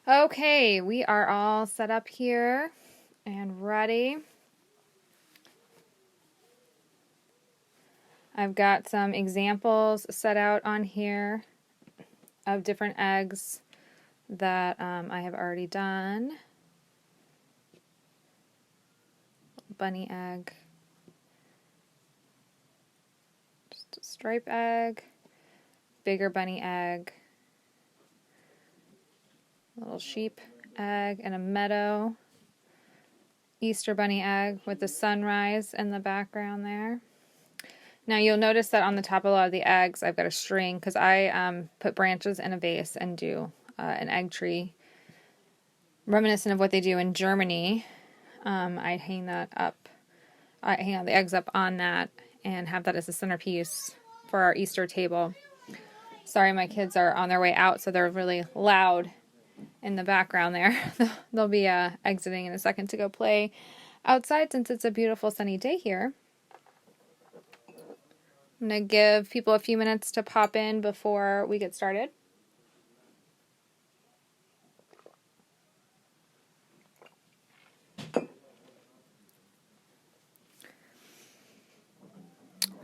Okay, we are all set up here and ready. I've got some examples set out on here of different eggs that I have already done. Bunny egg, just a stripe egg, bigger bunny egg, little sheep egg, and a meadow, Easter bunny egg with the sunrise in the background there. Now you'll notice that on the top of a lot of the eggs I've got a string because I put branches in a vase and do an egg tree reminiscent of what they do in Germany. I hang that up. I hang out the eggs up on that and have that as a centerpiece for our Easter table. Sorry, my kids are on their way out, so they're really loud in the background there. They'll be exiting in a second to go play outside since it's a beautiful sunny day here. I'm going to give people a few minutes to pop in before we get started.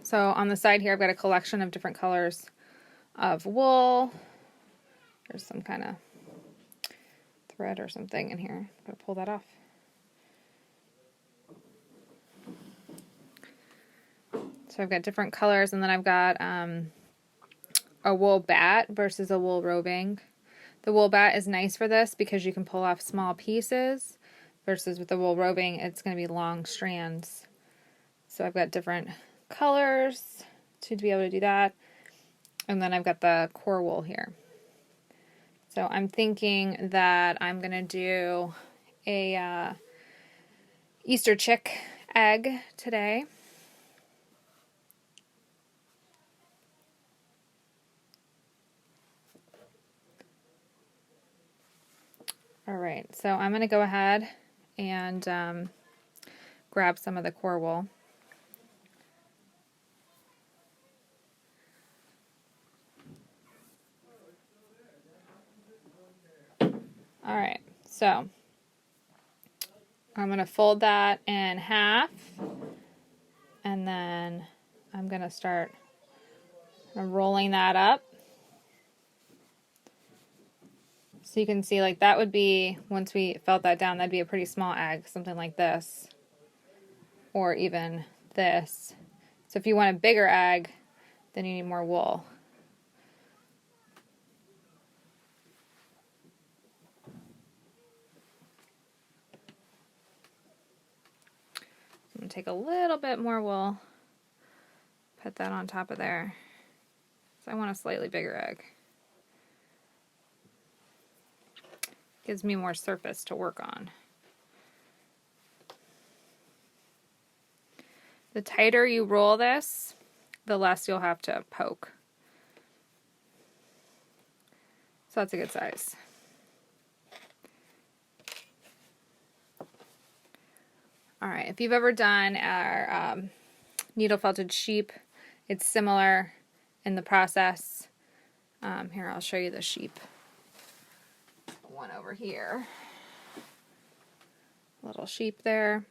So on the side here, I've got a collection of different colors of wool. There's some kind of thread or something in here. I'm going to pull that off. So I've got different colors, and then I've got a wool bat versus a wool roving. The wool bat is nice for this because you can pull off small pieces, versus with the wool roving, it's going to be long strands. So I've got different colors to be able to do that. And then I've got the core wool here. So I'm thinking that I'm going to do a Easter chick egg today. All right, so I'm going to go ahead and grab some of the core wool. All right, so I'm going to fold that in half, and then I'm going to start rolling that up. So you can see, like, that would be, once we felt that down, that'd be a pretty small egg, something like this, or even this. So if you want a bigger egg, then you need more wool. I'm going to take a little bit more wool, put that on top of there. So I want a slightly bigger egg. Gives me more surface to work on. The tighter you roll this, the less you'll have to poke. So that's a good size. All right, if you've ever done our needle felted sheep, it's similar in the process. Here, I'll show you the sheep. One over here. Little sheep there.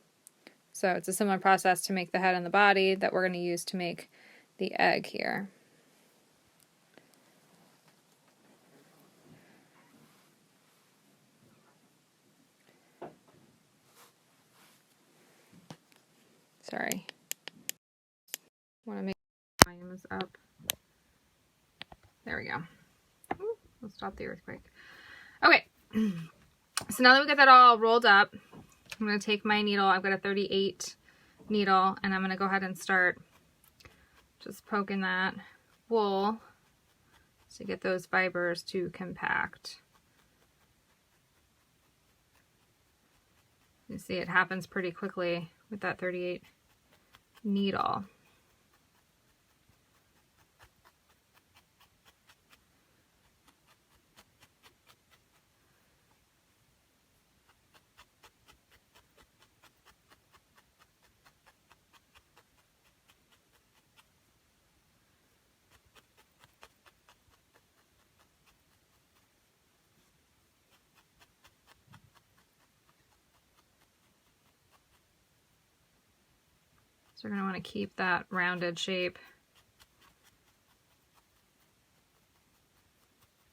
So it's a similar process to make the head and the body that we're going to use to make the egg here. Sorry. Want to make sure the volume is up. There we go. Ooh, we'll stop the earthquake. Okay. So now that we got that all rolled up, I'm going to take my needle. I've got a 38 needle, and I'm going to go ahead and start just poking that wool to get those fibers to compact. You see it happens pretty quickly with that 38 needle. So you're going to want to keep that rounded shape.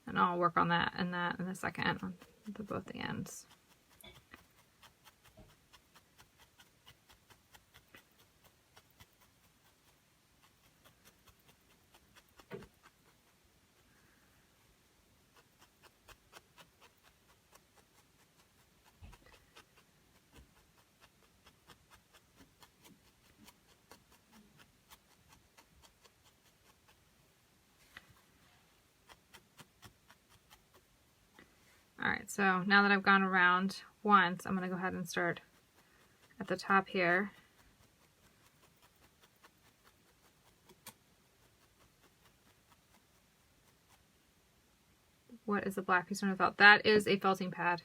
And I'll work on that in a second on both the ends. Alright, so now that I've gone around once, I'm going to go ahead and start at the top here. What is the black piece on the felt? That is a felting pad.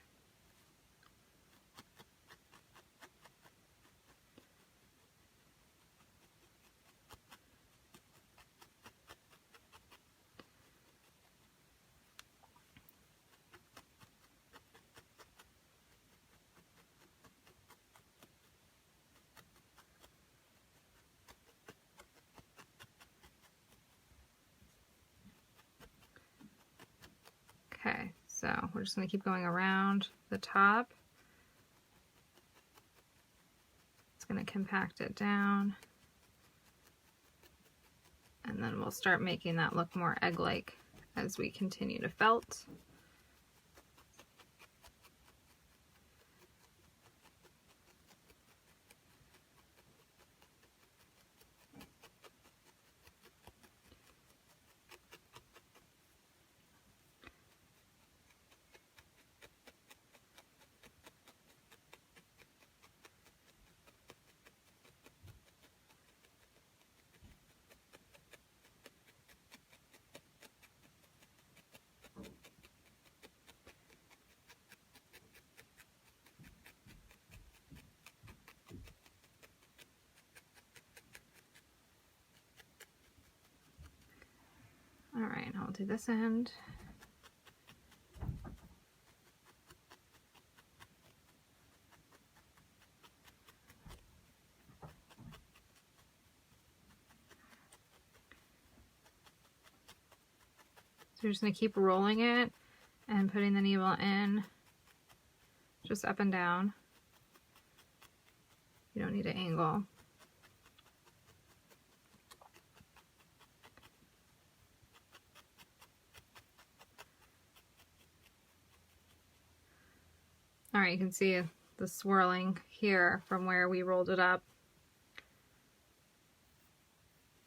Okay, so we're just going to keep going around the top. It's going to compact it down. And then we'll start making that look more egg-like as we continue to felt. Alright, I'll do this end. So you're just going to keep rolling it and putting the needle in just up and down. You don't need an angle. Alright, you can see the swirling here from where we rolled it up.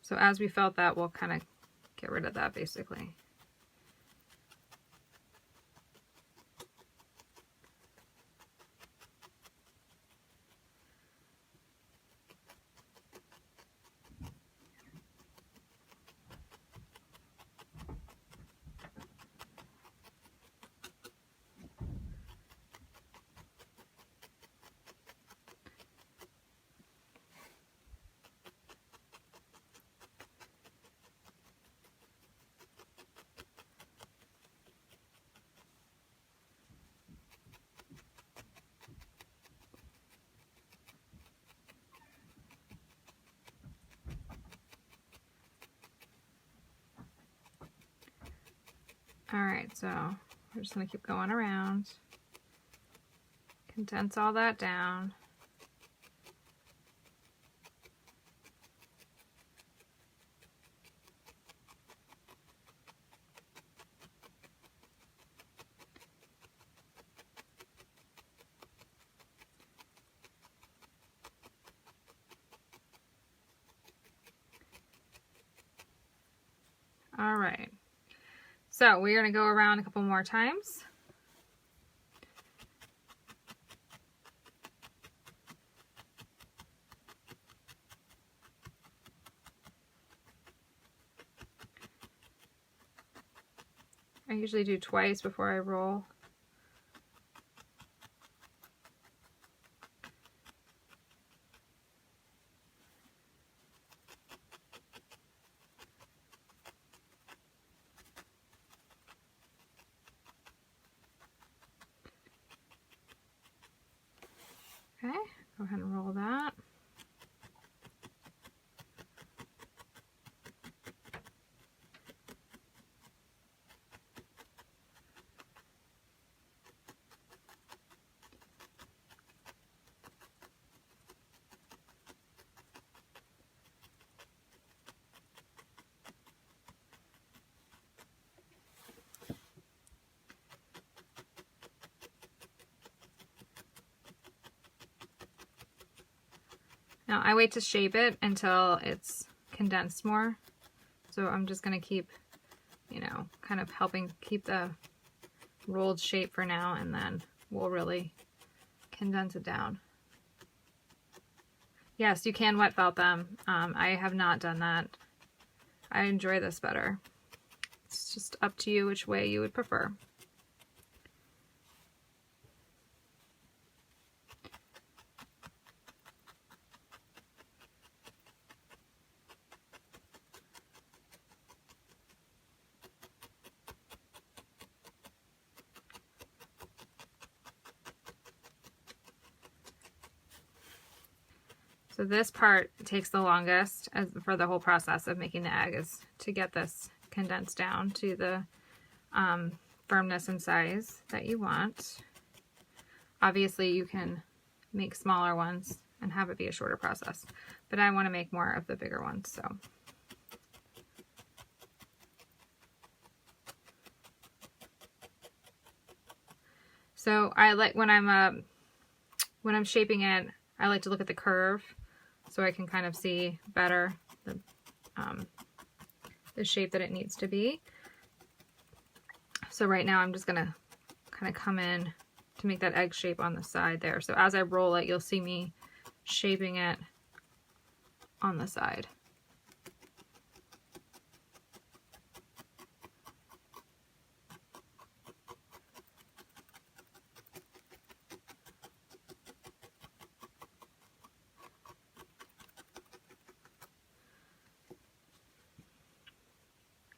So as we felt that, we'll kind of get rid of that basically. Alright, so we're just going to keep going around, condense all that down. Alright, so we're going to go around a couple more times. I usually do twice before I roll. Okay, go ahead and roll that. Now I wait to shape it until it's condensed more. So I'm just going to keep, you know, kind of helping keep the rolled shape for now, and then we'll really condense it down. Yes, you can wet felt them. I have not done that. I enjoy this better. It's just up to you which way you would prefer. So this part takes the longest for the whole process of making the egg, is to get this condensed down to the firmness and size that you want. Obviously you can make smaller ones and have it be a shorter process, but I want to make more of the bigger ones. So I like when I'm shaping it, I like to look at the curve so I can kind of see better the shape that it needs to be. So right now I'm just gonna kind of come in to make that egg shape on the side there. So as I roll it, you'll see me shaping it on the side.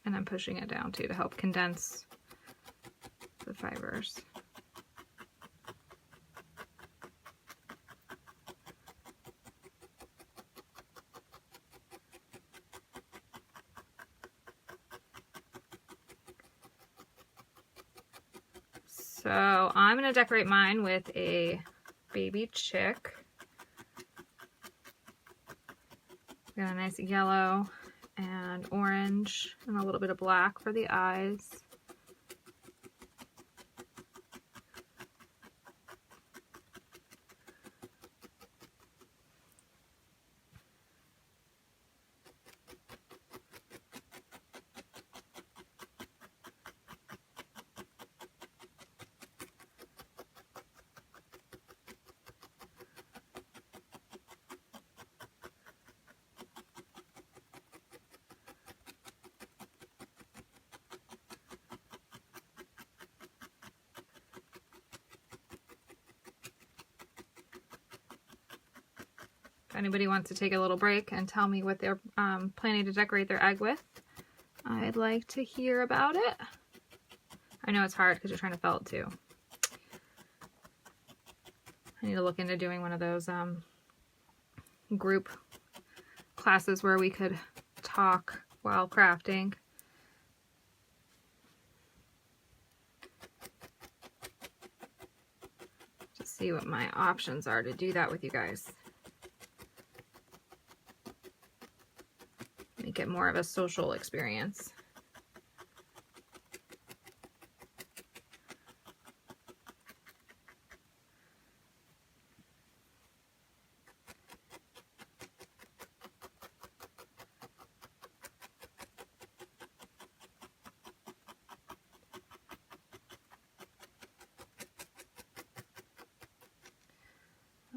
And I'm pushing it down too to help condense the fibers. So I'm going to decorate mine with a baby chick. Got a nice yellow and orange and a little bit of black for the eyes. If anybody wants to take a little break and tell me what they're planning to decorate their egg with, I'd like to hear about it. I know it's hard because you're trying to felt too. I need to look into doing one of those group classes where we could talk while crafting. Just see what my options are to do that with you guys. Make it more of a social experience.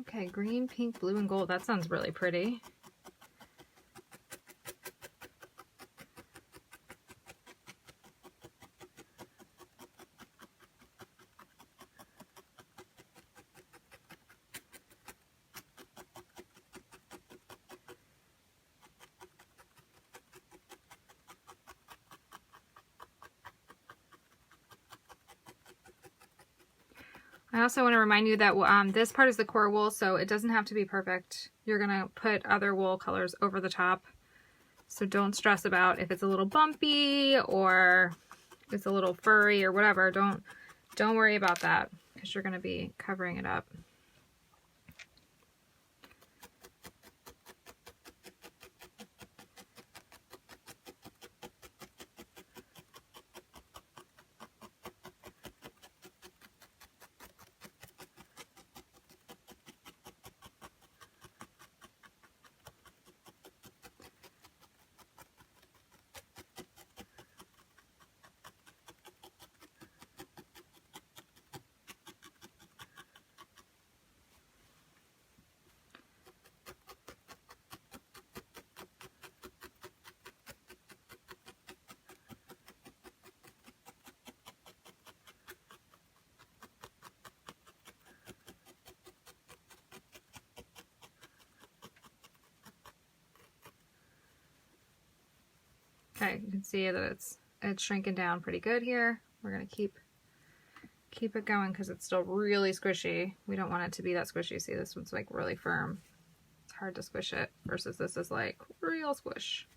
Okay, green, pink, blue, and gold. That sounds really pretty. I also want to remind you that this part is the core wool, so it doesn't have to be perfect. You're going to put other wool colors over the top, so don't stress about if it's a little bumpy or it's a little furry or whatever. Don't worry about that because you're going to be covering it up. Okay, you can see that it's shrinking down pretty good here. We're gonna keep it going because it's still really squishy. We don't want it to be that squishy. See, this one's like really firm. It's hard to squish it versus this is like real squish.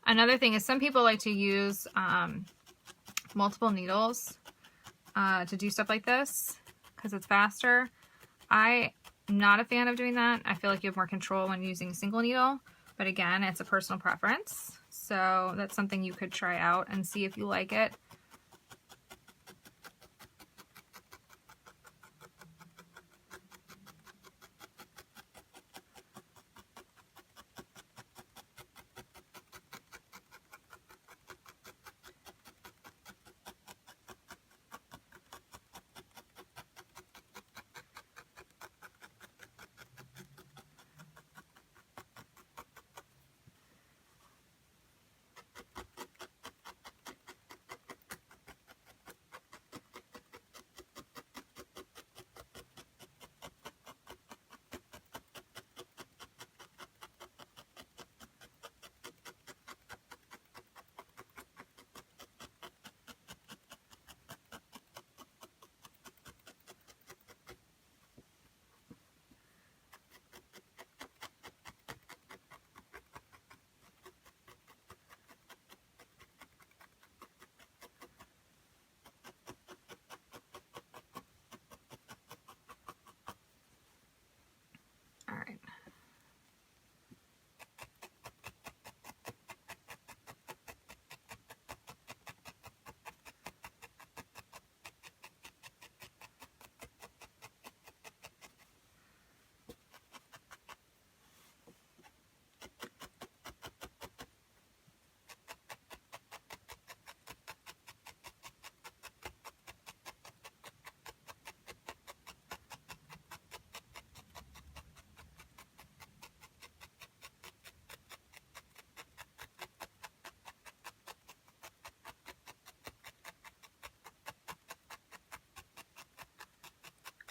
Another thing is some people like to use multiple needles to do stuff like this because it's faster. I'm not a fan of doing that. I feel like you have more control when using a single needle, but again, it's a personal preference. So that's something you could try out and see if you like it. All right.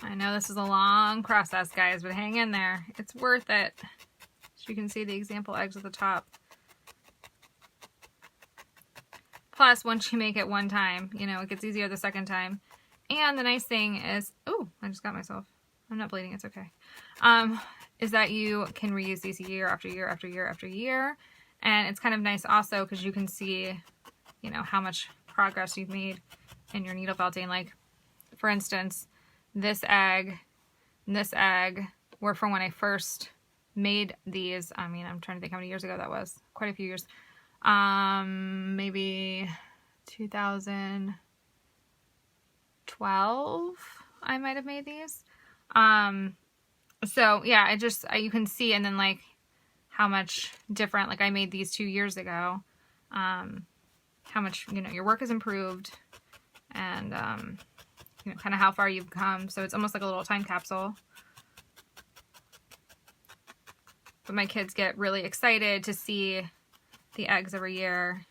I know this is a long process, guys, but hang in there. It's worth it. So you can see the example eggs at the top. Plus, once you make it one time, you know, it gets easier the second time. And the nice thing is, oh, I just got myself. I'm not bleeding, it's okay. Is that you can reuse these year after year after year after year. And it's kind of nice also because you can see, you know, how much progress you've made in your needle felting. Like, for instance, this egg and this egg were from when I first made these. I mean, I'm trying to think how many years ago that was. Quite a few years. Maybe 2012 I might have made these. So yeah, you can see, and then like how much different, like I made these 2 years ago, how much, you know, your work has improved, and you know, kind of how far you've come. So it's almost like a little time capsule. But my kids get really excited to see the eggs every year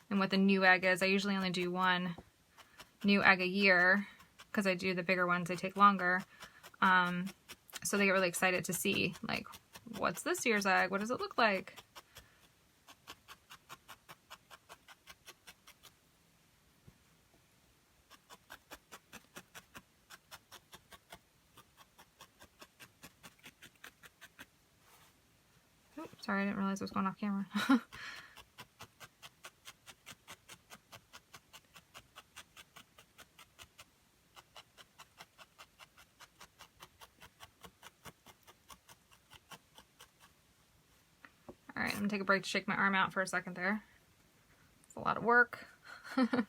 and what the new egg is. I usually only do one new egg a year because I do the bigger ones, they take longer. So they get really excited to see, like, what's this year's egg? What does it look like? Oh, sorry, I didn't realize I was going off camera. All right, I'm gonna take a break to shake my arm out for a second there. It's a lot of work. And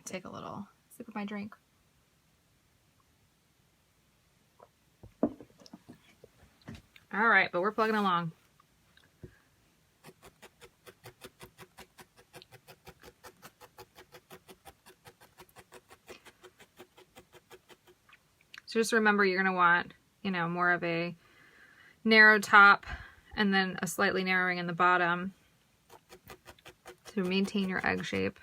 take a little sip of my drink. All right, but we're plugging along. So just remember you're going to want, you know, more of a narrow top and then a slightly narrowing in the bottom to maintain your egg shape.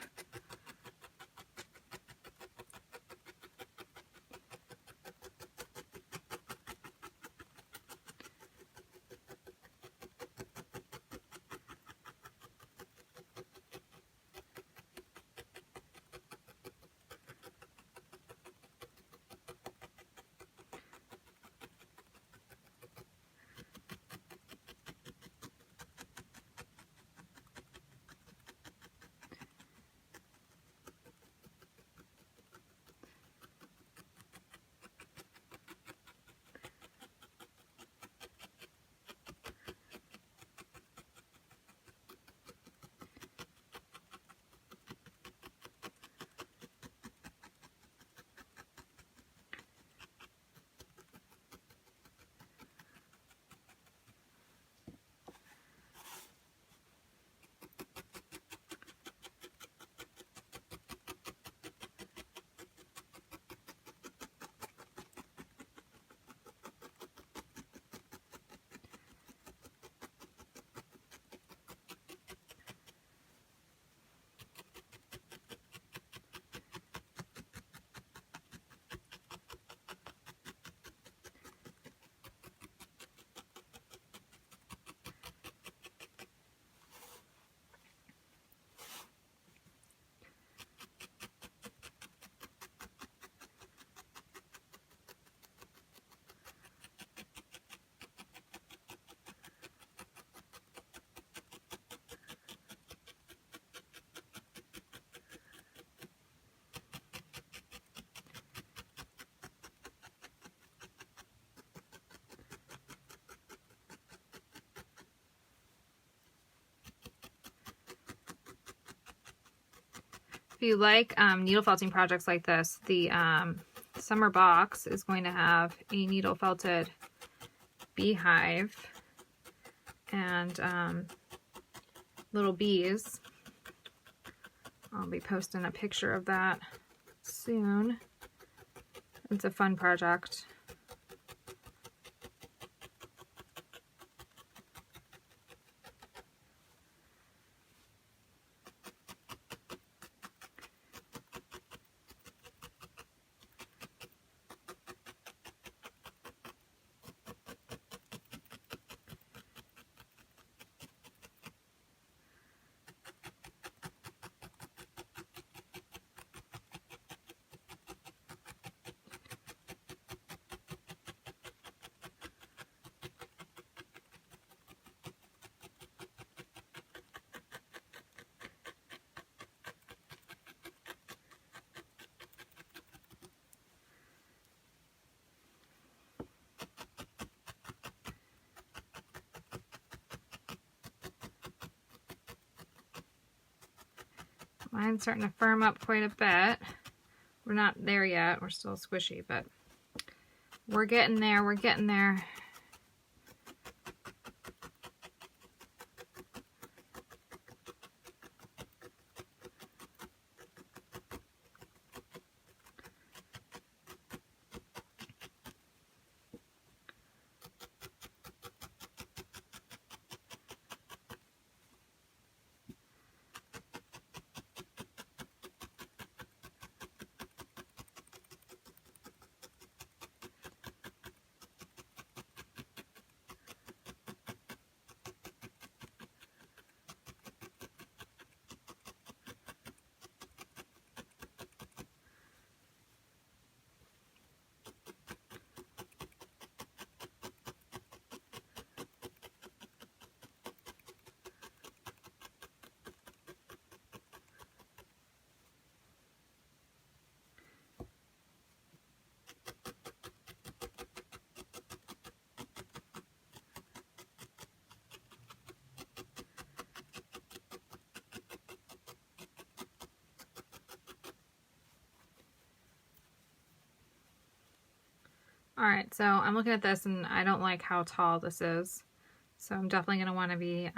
If you like needle felting projects like this, the summer box is going to have a needle felted beehive and little bees. I'll be posting a picture of that soon. It's a fun project. Mine's starting to firm up quite a bit. We're not there yet. We're still squishy, but we're getting there. We're getting there. Alright, so I'm looking at this and I don't like how tall this is. So I'm definitely going to want to be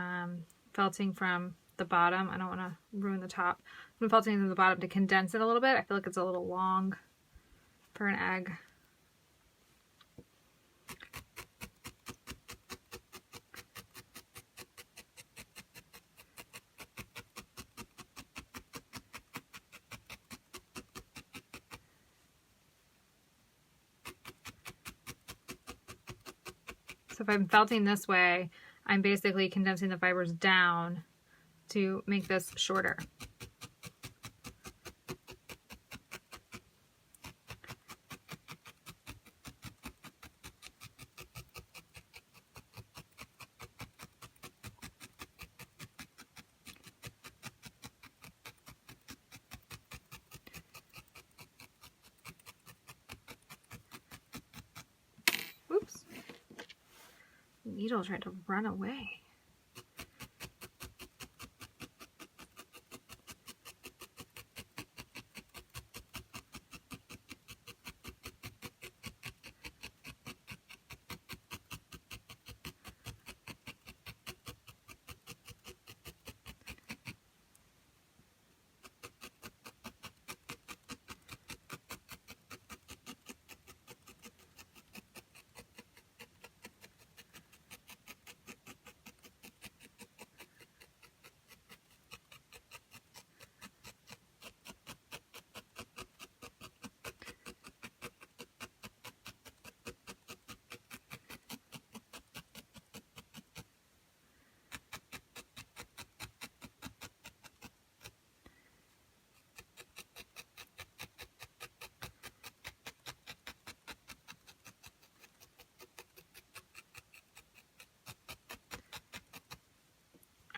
felting from the bottom. I don't want to ruin the top. I'm felting from the bottom to condense it a little bit. I feel like it's a little long for an egg. So if I'm felting this way, I'm basically condensing the fibers down to make this shorter. Oops. The needle tried to run away.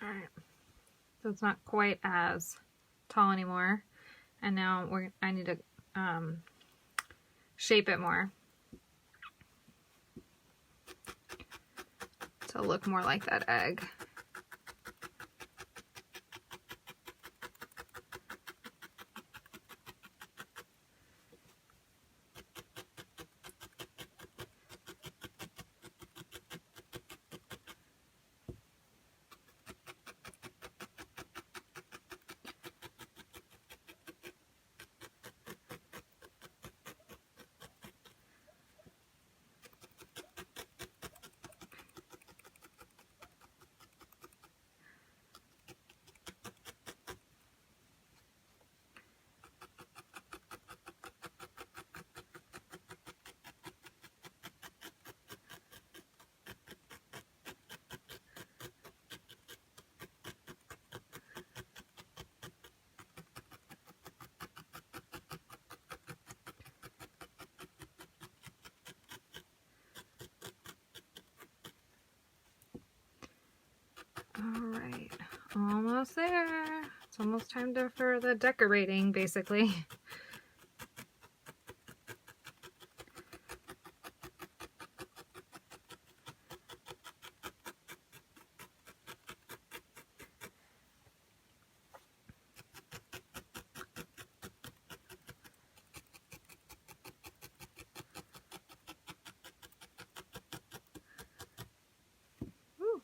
All right, so it's not quite as tall anymore, and now I need to shape it more to look more like that egg. Alright, almost there. It's almost time for the decorating, basically. Woo.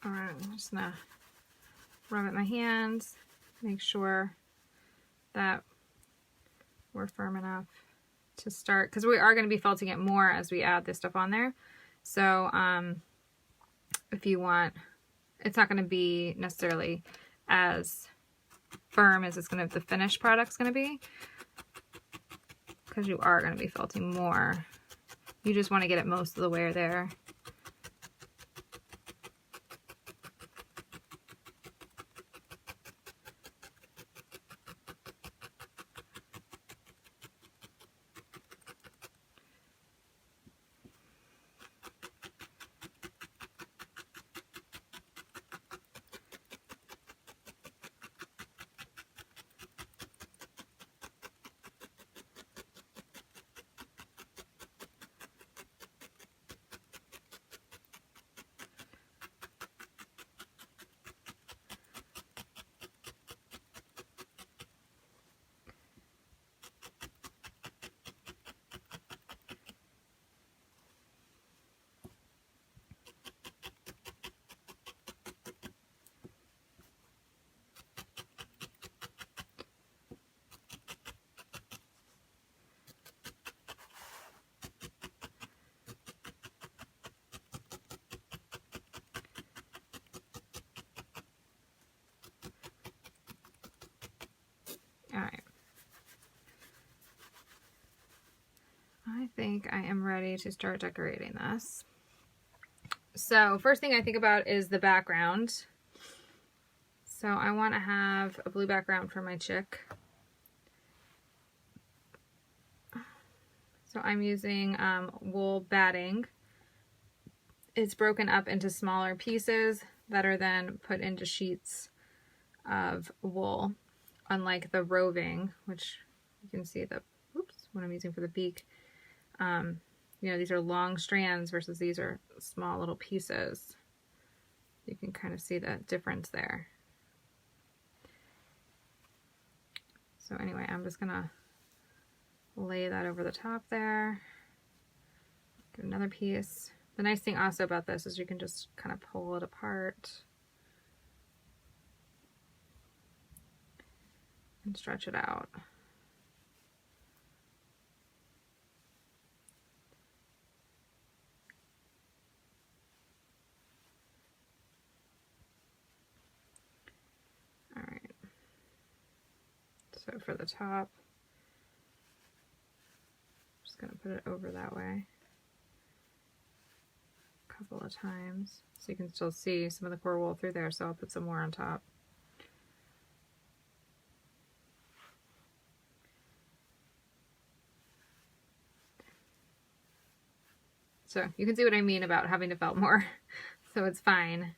Alright, I'm just gonna rub it in my hands, make sure that we're firm enough to start, because we are going to be felting it more as we add this stuff on there. So if you want, it's not going to be necessarily as firm as the finished product's going to be, because you are going to be felting more. You just want to get it most of the way there. All right. I think I am ready to start decorating this. So first thing I think about is the background. So I want to have a blue background for my chick. So I'm using wool batting. It's broken up into smaller pieces that are then put into sheets of wool, unlike the roving, which you can see the, oops, what I'm using for the beak. You know, these are long strands versus these are small little pieces. You can kind of see the difference there. So anyway, I'm just gonna lay that over the top there. Get another piece. The nice thing also about this is you can just kind of pull it apart and stretch it out. All right. So for the top, I'm just gonna put it over that way a couple of times so you can still see some of the core wool through there, so I'll put some more on top. So you can see what I mean about having to felt more. So it's fine.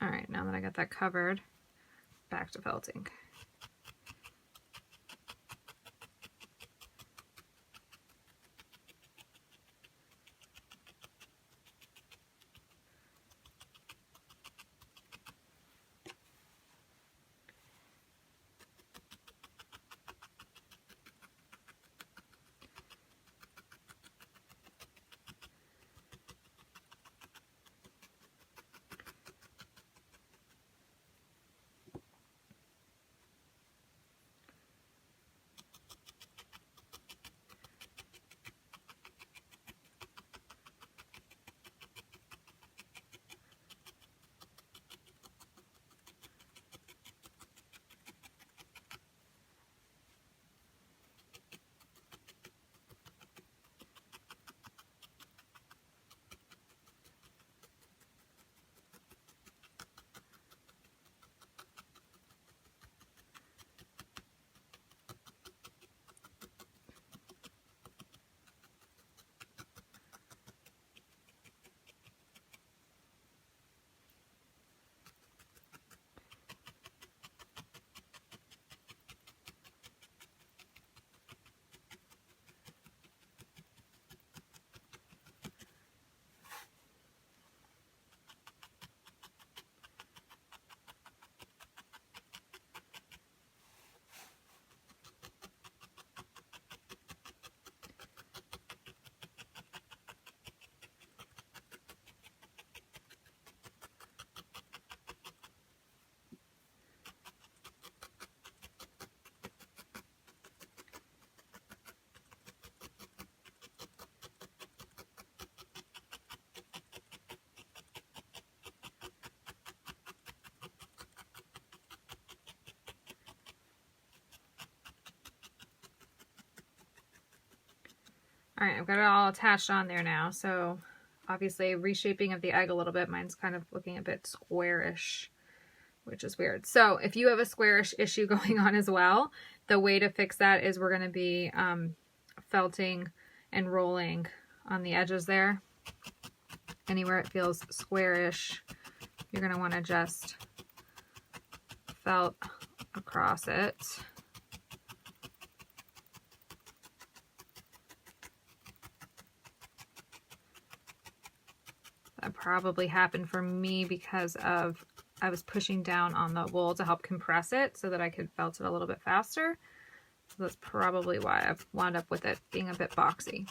All right, now that I got that covered, back to felting. All right, I've got it all attached on there now. So obviously reshaping of the egg a little bit. Mine's kind of looking a bit squarish, which is weird. So if you have a squarish issue going on as well, the way to fix that is we're going to be felting and rolling on the edges there. Anywhere it feels squarish, you're going to want to just felt across it. That probably happened for me because of I was pushing down on the wool to help compress it so that I could felt it a little bit faster. So that's probably why I've wound up with it being a bit boxy.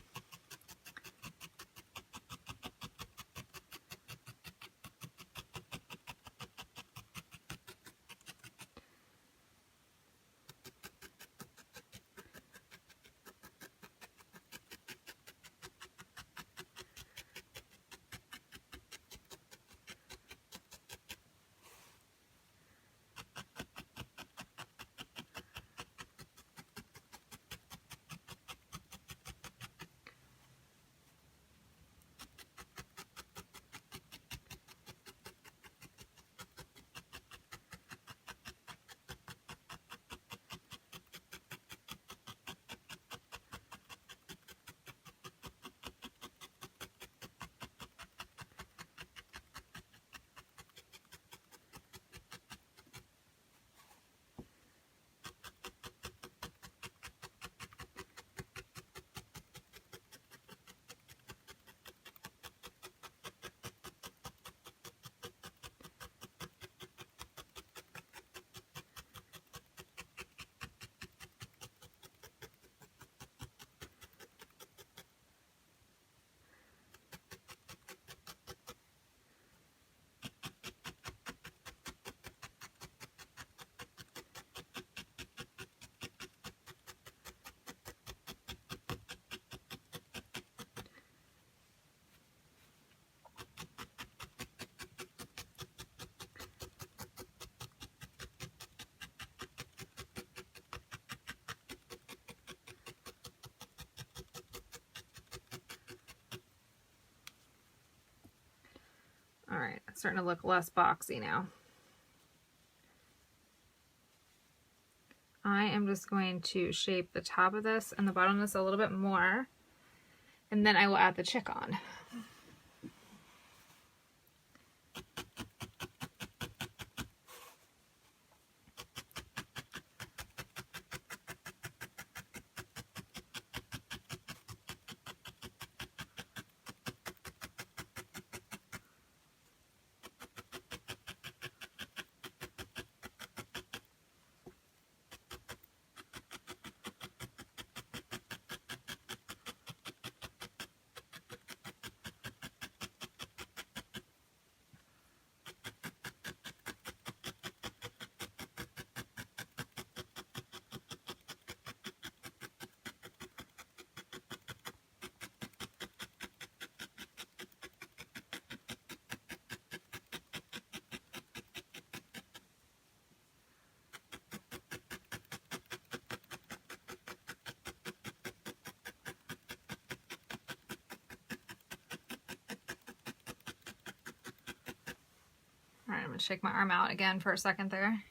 All right, it's starting to look less boxy now. I am just going to shape the top of this and the bottom of this a little bit more, and then I will add the chick on. All right, I'm gonna shake my arm out again for a second there.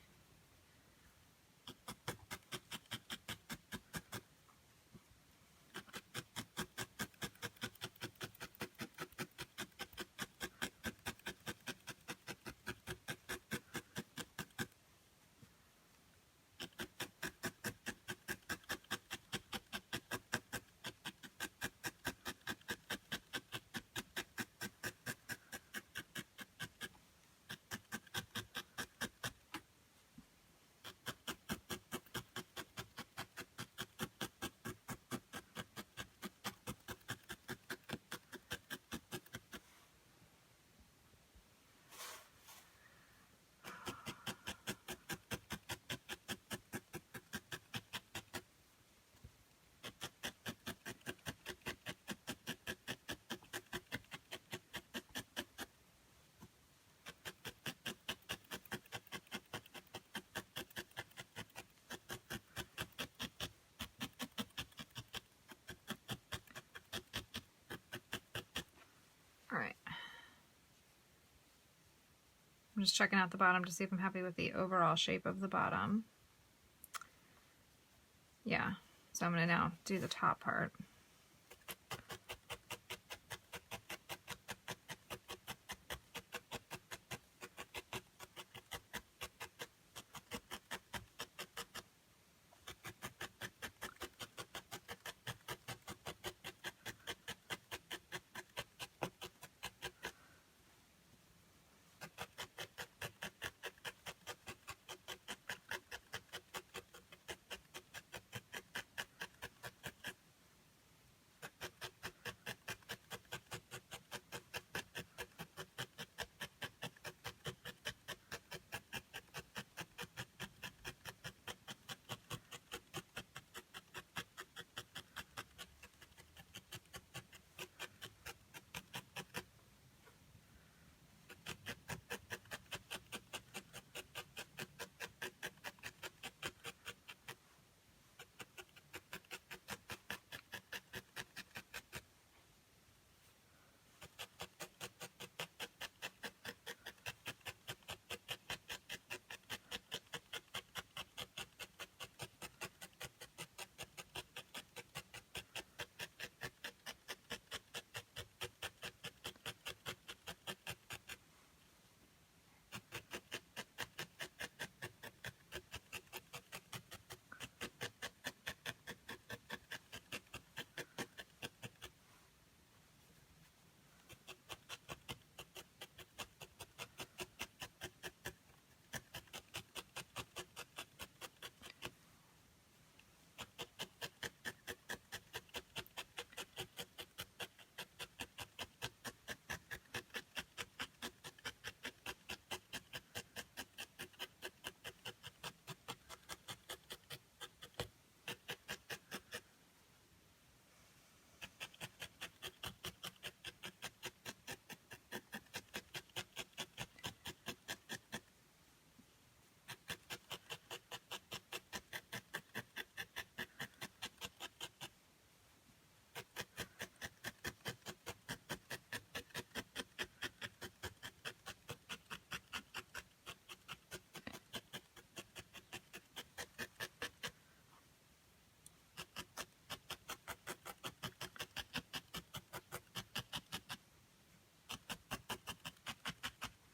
I'm just checking out the bottom to see if I'm happy with the overall shape of the bottom. Yeah, so I'm going to now do the top part.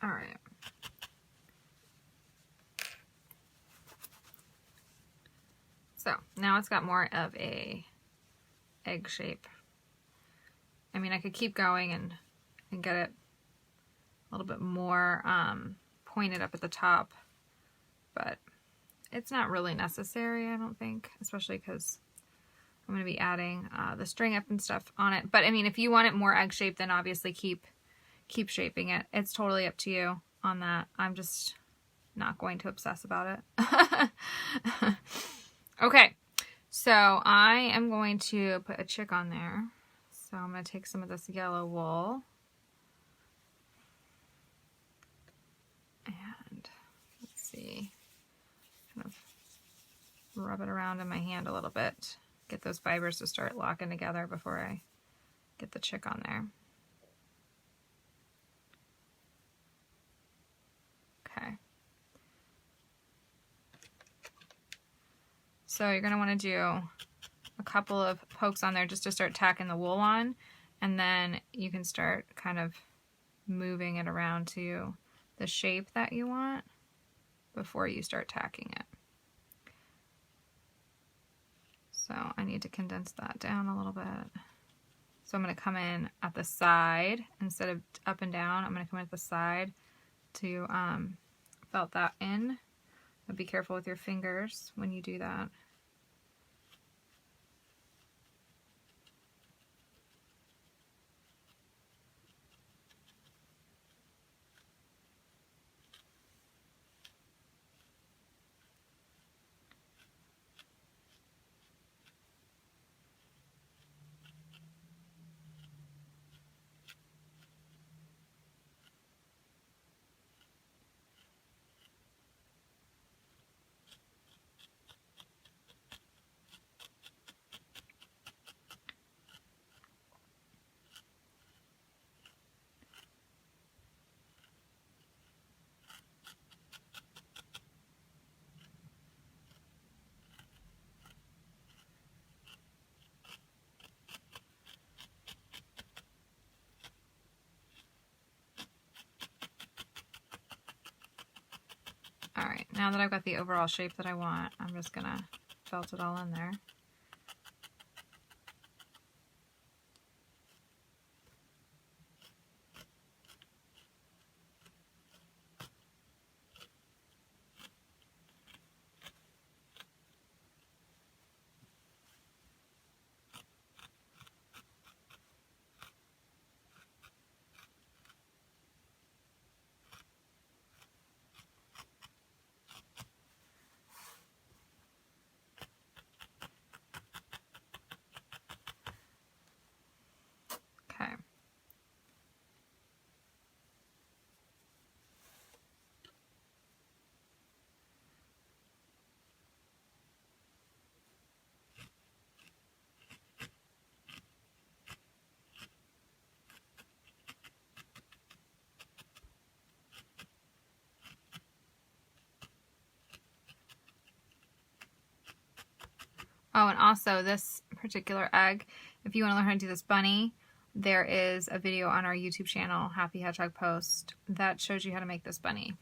All right. So now it's got more of a egg shape. I mean, I could keep going and get it a little bit more pointed up at the top, but it's not really necessary, I don't think, especially because I'm going to be adding the string up and stuff on it. But I mean, if you want it more egg shaped, then obviously keep shaping it. It's totally up to you on that. I'm just not going to obsess about it. Okay, so I am going to put a chick on there. So I'm going to take some of this yellow wool and let's see, kind of rub it around in my hand a little bit. Get those fibers to start locking together before I get the chick on there. Okay. So you're going to want to do a couple of pokes on there just to start tacking the wool on, and then you can start kind of moving it around to the shape that you want before you start tacking it. So I need to condense that down a little bit. So I'm going to come in at the side instead of up and down. I'm going to come in at the side to felt that in. But be careful with your fingers when you do that. Now that I've got the overall shape that I want, I'm just gonna felt it all in there. Okay. Oh, and also this particular egg, if you want to learn how to do this bunny, there is a video on our YouTube channel, Happy Hedgehog Post, that shows you how to make this bunny.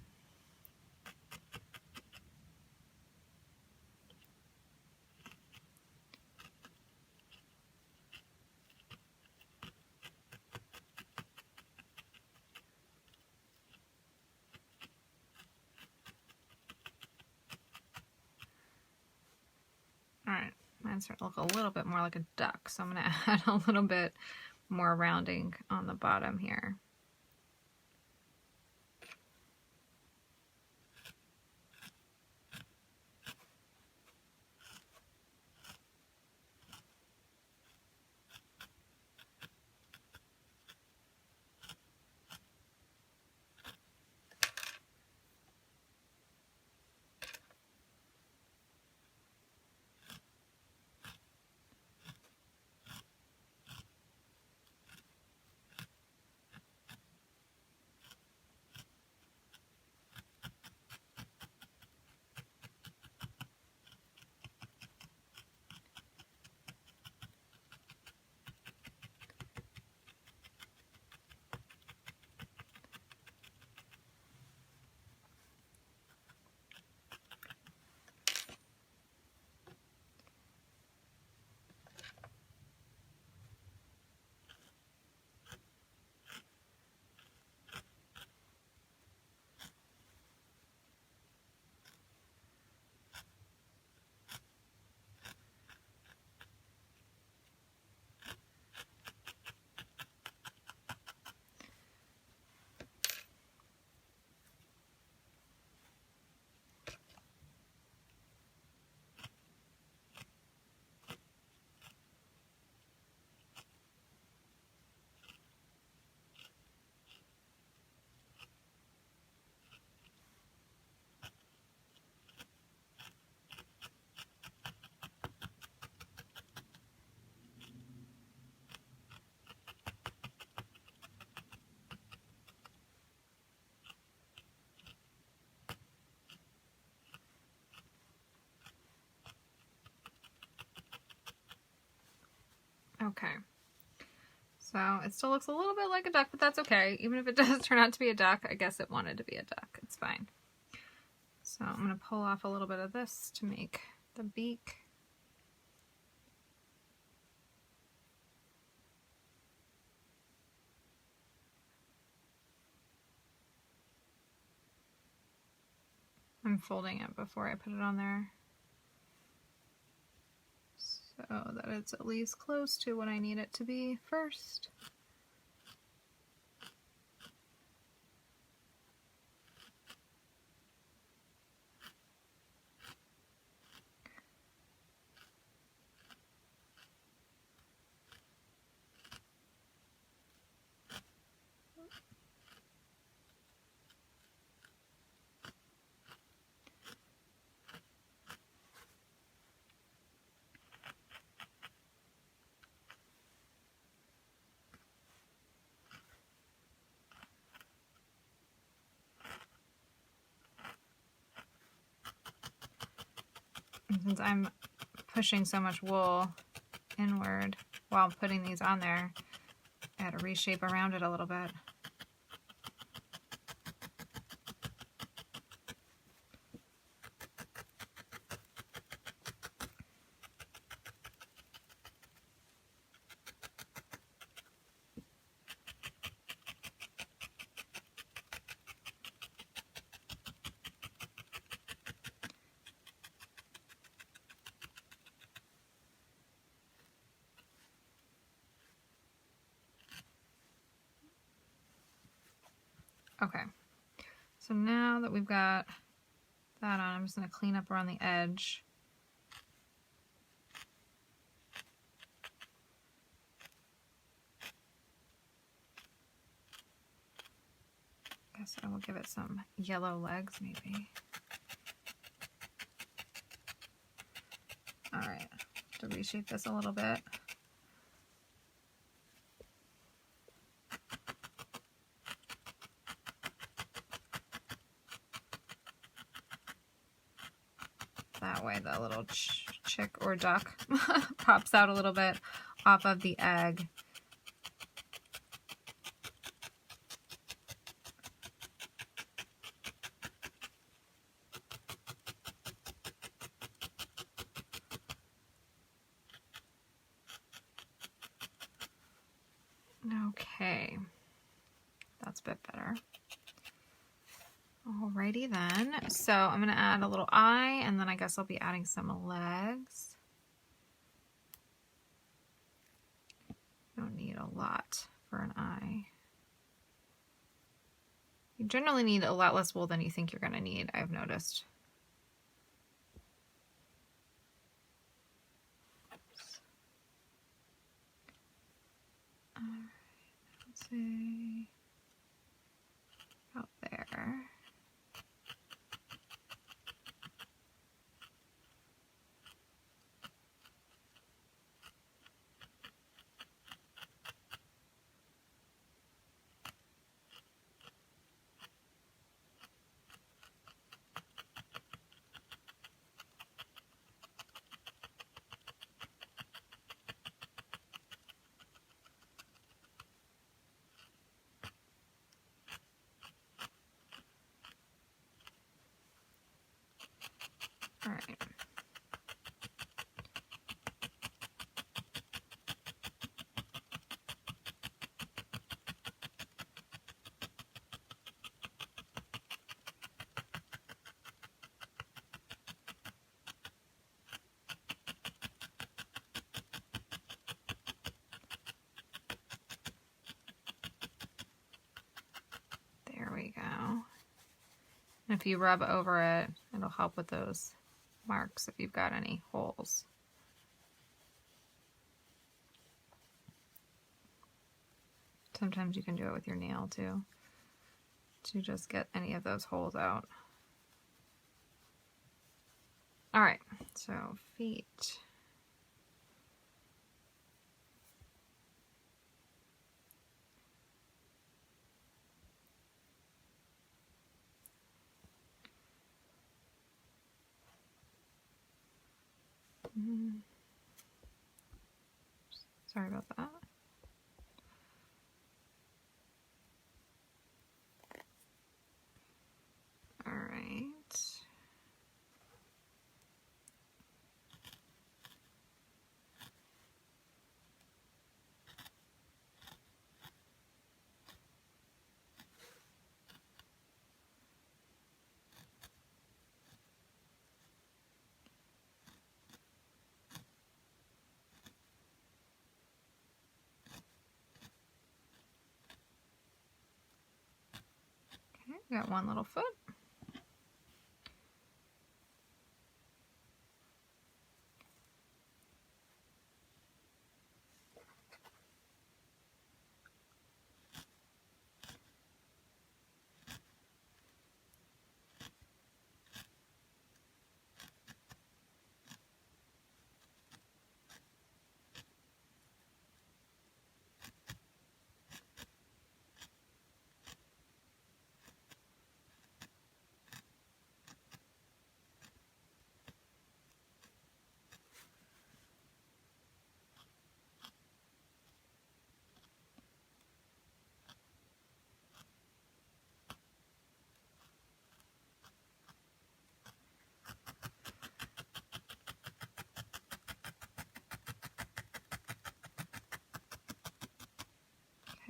Alright, mine's starting to look a little bit more like a duck, so I'm going to add a little bit more rounding on the bottom here. Okay, so it still looks a little bit like a duck, but that's okay. Even if it does turn out to be a duck, I guess it wanted to be a duck. It's fine. So I'm going to pull off a little bit of this to make the beak. I'm folding it before I put it on there, so that it's at least close to what I need it to be first. And since I'm pushing so much wool inward while putting these on there, I had to reshape around it a little bit. Okay, so now that we've got that on, I'm just going to clean up around the edge. Guess I will give it some yellow legs maybe. All right, to reshape this a little bit. That way the little chick or duck pops out a little bit off of the egg. Okay, that's a bit better. Alrighty then, so I'm going to add a little eye, and then I guess I'll be adding some legs. Don't need a lot for an eye. You generally need a lot less wool than you think you're going to need, I've noticed. Alright, let's see, about there. All right. There we go. And if you rub over it, it'll help with those marks if you've got any holes. Sometimes you can do it with your nail too, to just get any of those holes out. All right, so feet. Sorry about that. All right. Okay, we got one little foot.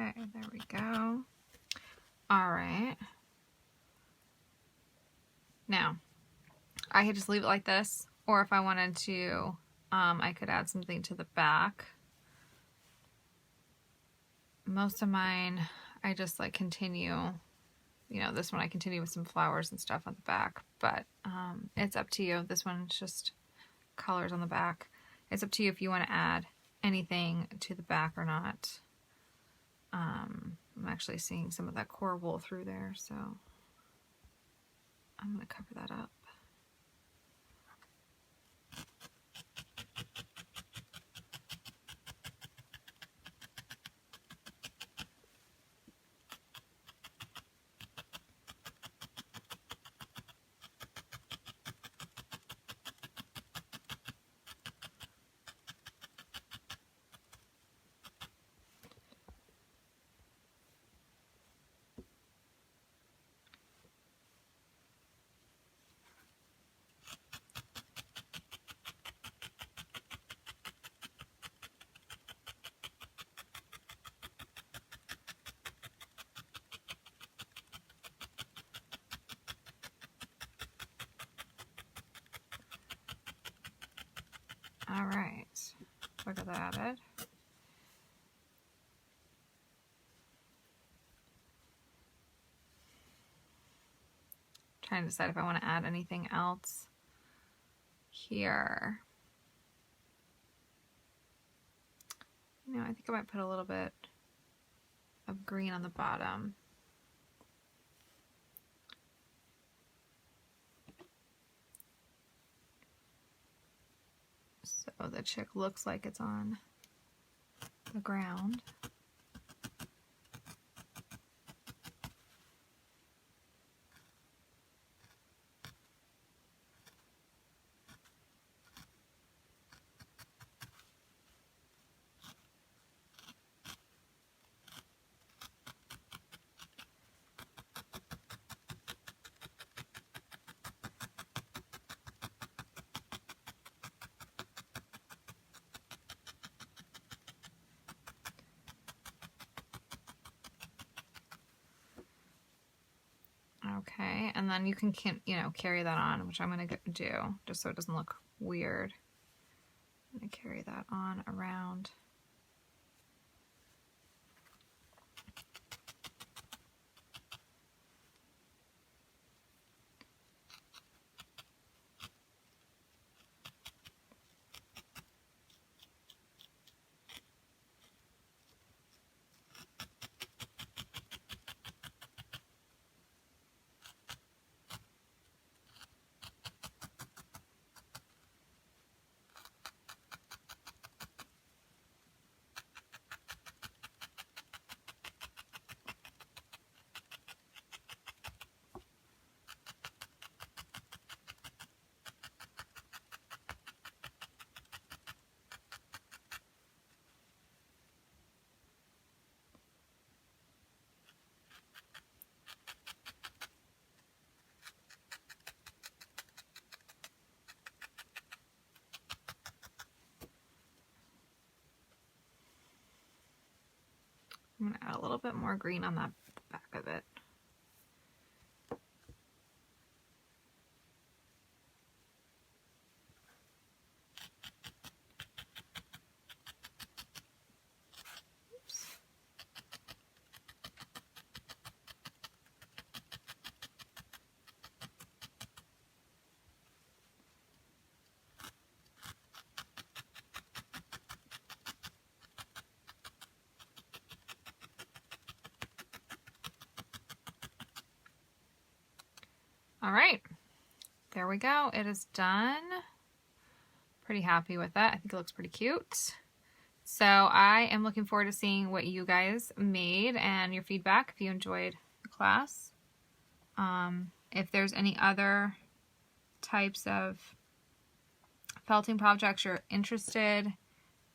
Okay, there we go. All right. Now, I could just leave it like this, or if I wanted to, I could add something to the back. Most of mine, I just like continue you know, this one I continue with some flowers and stuff on the back, but it's up to you. This one's just colors on the back. It's up to you if you want to add anything to the back or not. I'm actually seeing some of that core wool through there, so I'm going to cover that up. All right, so I got that added. Trying to decide if I want to add anything else here. You know, I think I might put a little bit of green on the bottom. So the chick looks like it's on the ground. Okay, and then you can, you know, carry that on, which I'm going to do, just so it doesn't look weird. I'm going to carry that on around. I'm going to add a little bit more green on that back of it. All right, there we go. It is done. Pretty happy with that. I think it looks pretty cute. So I am looking forward to seeing what you guys made and your feedback if you enjoyed the class. If there's any other types of felting projects you're interested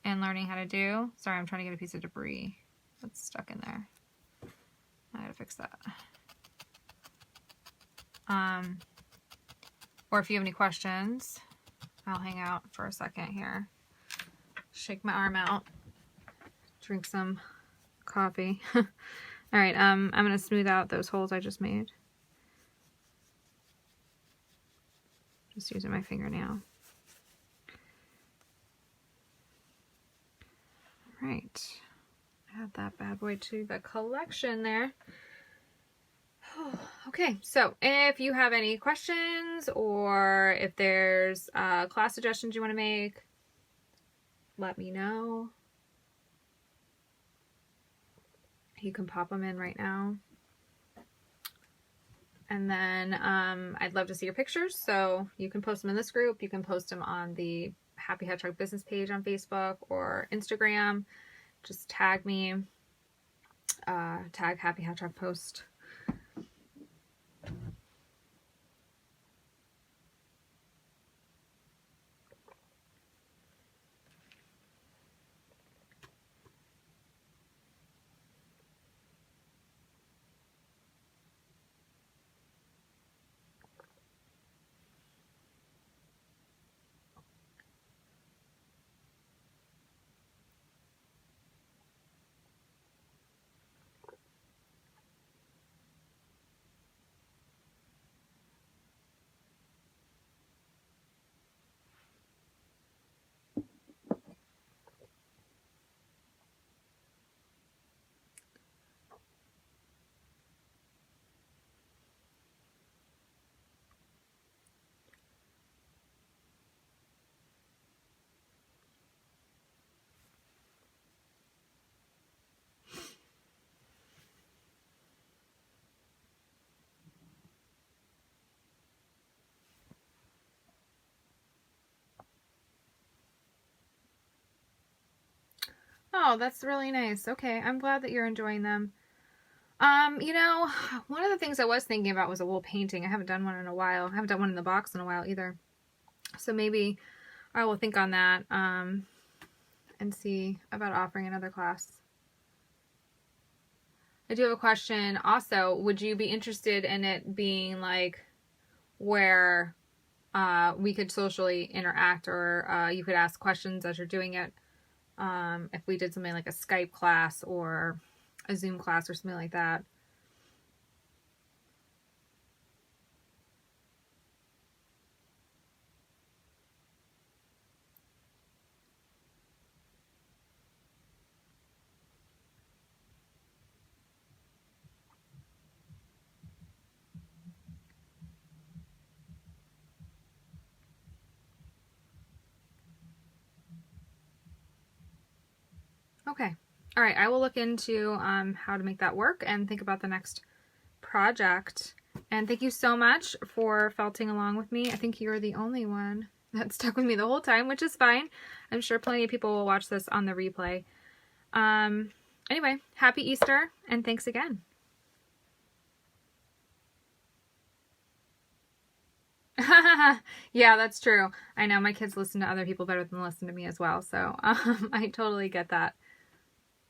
in learning how to do. Sorry, I'm trying to get a piece of debris that's stuck in there. I gotta fix that. Or if you have any questions, I'll hang out for a second here. Shake my arm out. Drink some coffee. All right, I'm gonna smooth out those holes I just made. Just using my fingernail. All right, add that bad boy to the collection there. Okay, so if you have any questions or if there's class suggestions you want to make, let me know. You can pop them in right now. And then I'd love to see your pictures. So you can post them in this group. You can post them on the Happy Hedgehog business page on Facebook or Instagram. Just tag me, tag Happy Hedgehog post. Oh, that's really nice. Okay, I'm glad that you're enjoying them. You know, one of the things I was thinking about was a wool painting. I haven't done one in a while. I haven't done one in the box in a while either. So maybe I will think on that and see about offering another class. I do have a question also. Would you be interested in it being like where we could socially interact, or you could ask questions as you're doing it? If we did something like a Skype class or a Zoom class or something like that. Okay. All right. I will look into how to make that work and think about the next project. And thank you so much for felting along with me. I think you're the only one that stuck with me the whole time, which is fine. I'm sure plenty of people will watch this on the replay. Anyway, happy Easter and thanks again. Yeah, that's true. I know my kids listen to other people better than listen to me as well. So I totally get that.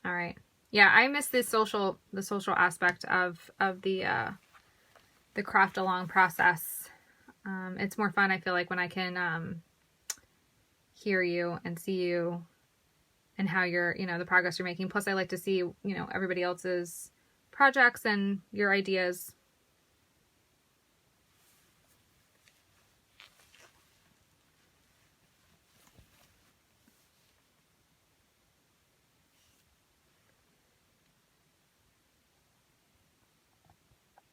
All right. Yeah, I miss the social aspect of the craft along process. It's more fun, I feel like, when I can hear you and see you and how you're, the progress you're making. Plus, I like to see, everybody else's projects and your ideas